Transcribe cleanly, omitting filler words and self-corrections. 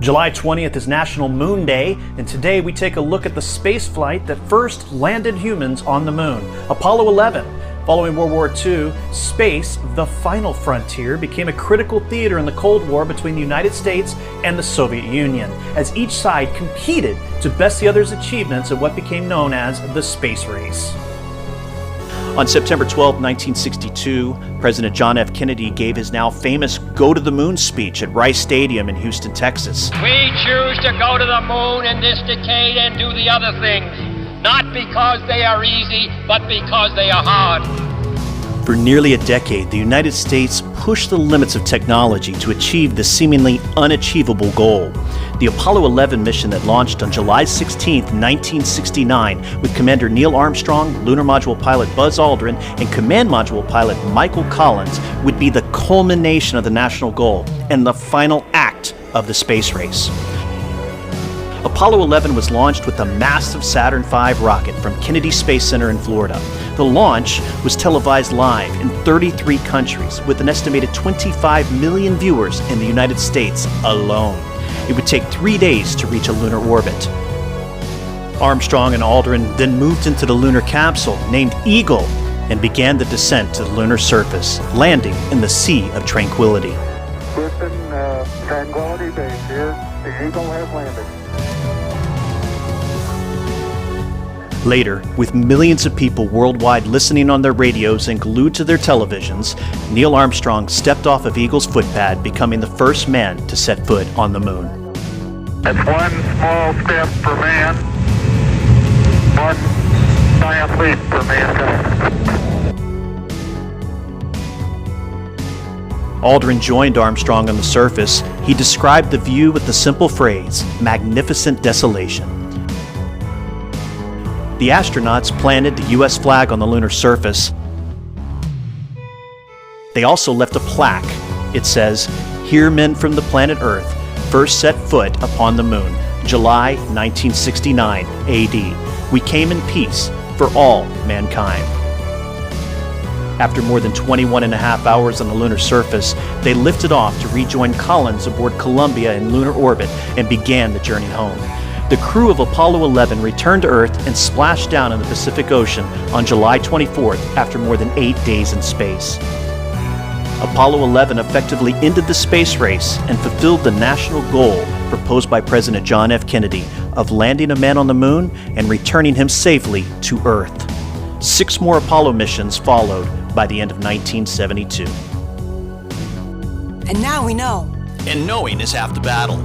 July 20th is National Moon Day, and today we take a look at the space flight that first landed humans on the moon, Apollo 11. Following World War II, space, the final frontier, became a critical theater in the Cold War between the United States and the Soviet Union, as each side competed to best the other's achievements at what became known as the space race. On September 12, 1962, President John F. Kennedy gave his now famous Go to the Moon speech at Rice Stadium in Houston, Texas. We choose to go to the moon in this decade and do the other things, not because they are easy, but because they are hard. For nearly a decade, the United States pushed the limits of technology to achieve the seemingly unachievable goal. The Apollo 11 mission that launched on July 16, 1969, with Commander Neil Armstrong, lunar module pilot Buzz Aldrin, and command module pilot Michael Collins, would be the culmination of the national goal and the final act of the space race. Apollo 11 was launched with a massive Saturn V rocket from Kennedy Space Center in Florida. The launch was televised live in 33 countries with an estimated 25 million viewers in the United States alone. It would take 3 days to reach a lunar orbit. Armstrong and Aldrin then moved into the lunar capsule named Eagle and began the descent to the lunar surface, landing in the Sea of Tranquility. Houston, Tranquility Base here. The Eagle has landed. Later, with millions of people worldwide listening on their radios and glued to their televisions, Neil Armstrong stepped off of Eagle's footpad, becoming the first man to set foot on the moon. That's one small step for man, one giant leap for mankind. Aldrin joined Armstrong on the surface. He described the view with the simple phrase, "magnificent desolation." The astronauts planted the U.S. flag on the lunar surface. They also left a plaque. It says, "Here men from the planet Earth first set foot upon the moon, July 1969 AD. We came in peace for all mankind." After more than 21 and a half hours on the lunar surface, they lifted off to rejoin Collins aboard Columbia in lunar orbit and began the journey home. The crew of Apollo 11 returned to Earth and splashed down in the Pacific Ocean on July 24th after more than 8 days in space. Apollo 11 effectively ended the space race and fulfilled the national goal proposed by President John F. Kennedy of landing a man on the moon and returning him safely to Earth. 6 more Apollo missions followed by the end of 1972. And now we know. And knowing is half the battle.